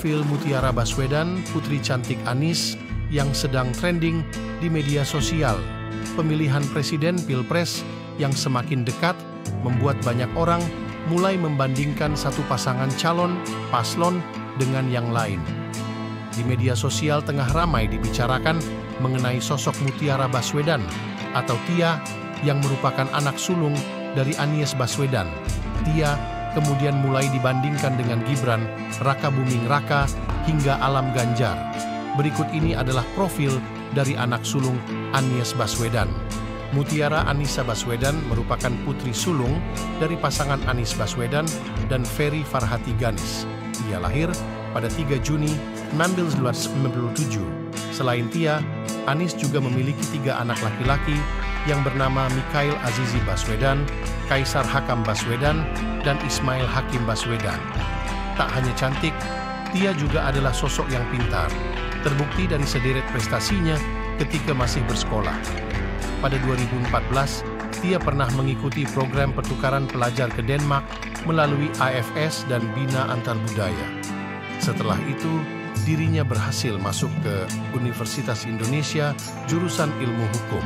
Profil Mutiara Baswedan, putri cantik Anies, yang sedang trending di media sosial. Pemilihan presiden Pilpres yang semakin dekat membuat banyak orang mulai membandingkan satu pasangan calon, paslon, dengan yang lain. Di media sosial tengah ramai dibicarakan mengenai sosok Mutiara Baswedan atau Tia yang merupakan anak sulung dari Anies Baswedan. Tia kemudian mulai dibandingkan dengan Gibran, Raka Buming Raka, hingga Alam Ganjar. Berikut ini adalah profil dari anak sulung Anies Baswedan. Mutiara Anissa Baswedan merupakan putri sulung dari pasangan Anies Baswedan dan Ferry Farhati Ganis. Ia lahir pada 3 Juni 1997. Selain Tia, Anies juga memiliki 3 anak laki-laki yang bernama Mikhail Azizi Baswedan, Kaisar Hakam Baswedan, dan Ismail Hakim Baswedan. Tak hanya cantik, Tia juga adalah sosok yang pintar, terbukti dari sederet prestasinya ketika masih bersekolah. Pada 2014, Tia pernah mengikuti program pertukaran pelajar ke Denmark melalui AFS dan Bina Antarbudaya. Setelah itu, dirinya berhasil masuk ke Universitas Indonesia jurusan Ilmu Hukum.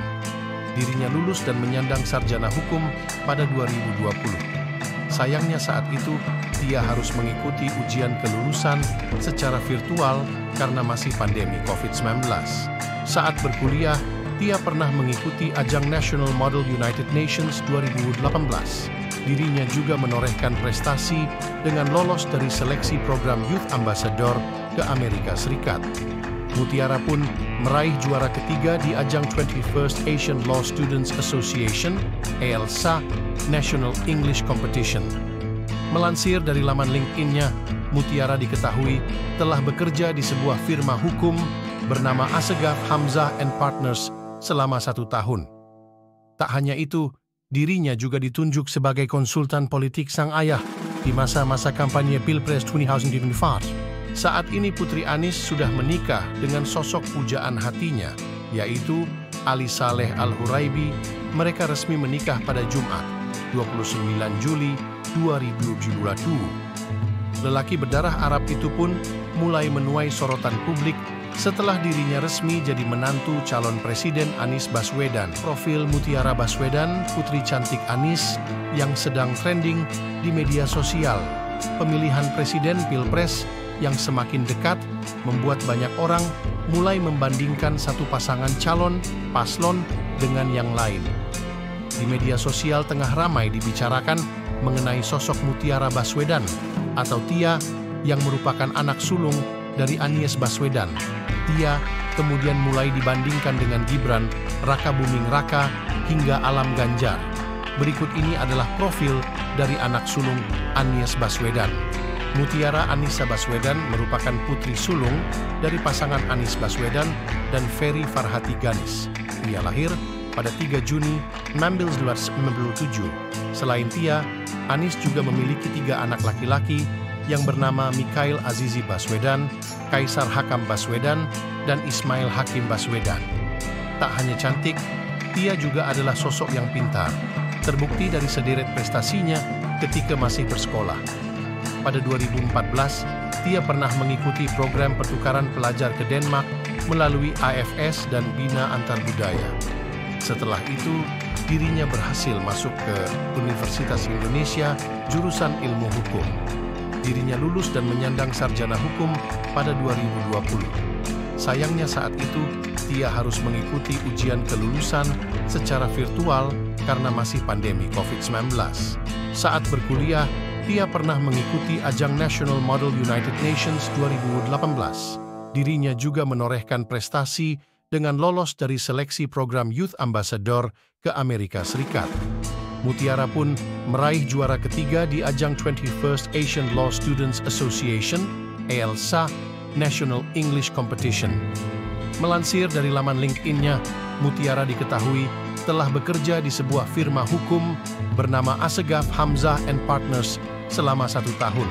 Dirinya lulus dan menyandang sarjana hukum pada 2020. Sayangnya saat itu, Tia harus mengikuti ujian kelulusan secara virtual karena masih pandemi COVID-19. Saat berkuliah, Tia pernah mengikuti ajang National Model United Nations 2018. Dirinya juga menorehkan prestasi dengan lolos dari seleksi program Youth Ambassador ke Amerika Serikat. Mutiara pun meraih juara ketiga di ajang 21st Asian Law Students Association (ALSA) National English Competition. Melansir dari laman LinkedIn-nya, Mutiara diketahui telah bekerja di sebuah firma hukum bernama Assegaf Hamzah and Partners selama 1 tahun. Tak hanya itu, dirinya juga ditunjuk sebagai konsultan politik sang ayah di masa-masa kampanye Pilpres 2024. Saat ini Putri Anies sudah menikah dengan sosok pujaan hatinya, yaitu Ali Saleh Al-Huraibi. Mereka resmi menikah pada Jumat, 29 Juli 2022. Lelaki berdarah Arab itu pun mulai menuai sorotan publik setelah dirinya resmi jadi menantu calon presiden Anies Baswedan. Profil Mutiara Baswedan, putri cantik Anies, yang sedang trending di media sosial. Pemilihan presiden Pilpres yang semakin dekat membuat banyak orang mulai membandingkan satu pasangan calon, paslon, dengan yang lain. Di media sosial tengah ramai dibicarakan mengenai sosok Mutiara Baswedan atau Tia yang merupakan anak sulung dari Anies Baswedan. Tia kemudian mulai dibandingkan dengan Gibran, Raka Buming Raka, hingga Alam Ganjar. Berikut ini adalah profil dari anak sulung Anies Baswedan. Mutiara Anissa Baswedan merupakan putri sulung dari pasangan Anies Baswedan dan Ferry Farhati Ganis. Ia lahir pada 3 Juni 1997. Selain Tia, Anies juga memiliki 3 anak laki-laki yang bernama Mikhail Azizi Baswedan, Kaisar Hakam Baswedan, dan Ismail Hakim Baswedan. Tak hanya cantik, Tia juga adalah sosok yang pintar, terbukti dari sederet prestasinya ketika masih bersekolah. Pada 2014, Tia pernah mengikuti program pertukaran pelajar ke Denmark melalui AFS dan Bina Antarbudaya. Setelah itu, dirinya berhasil masuk ke Universitas Indonesia jurusan Ilmu Hukum. Dirinya lulus dan menyandang sarjana hukum pada 2020. Sayangnya saat itu, Tia harus mengikuti ujian kelulusan secara virtual karena masih pandemi COVID-19. Saat berkuliah, Tia pernah mengikuti ajang National Model United Nations 2018. Dirinya juga menorehkan prestasi dengan lolos dari seleksi program Youth Ambassador ke Amerika Serikat. Mutiara pun meraih juara ketiga di ajang 21st Asian Law Students Association (ALSA) National English Competition. Melansir dari laman LinkedIn-nya, Mutiara diketahui telah bekerja di sebuah firma hukum bernama Assegaf Hamzah and Partners selama 1 tahun.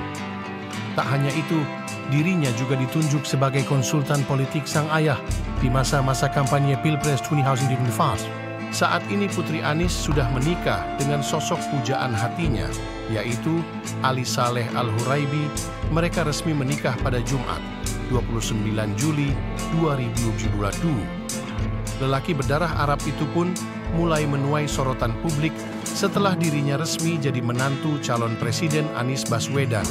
Tak hanya itu, dirinya juga ditunjuk sebagai konsultan politik sang ayah di masa-masa kampanye Pilpres 2024. Saat ini Putri Anies sudah menikah dengan sosok pujaan hatinya, yaitu Ali Saleh Al-Huraibi. Mereka resmi menikah pada Jumat, 29 Juli 2022. Lelaki berdarah Arab itu pun mulai menuai sorotan publik setelah dirinya resmi jadi menantu calon Presiden Anies Baswedan.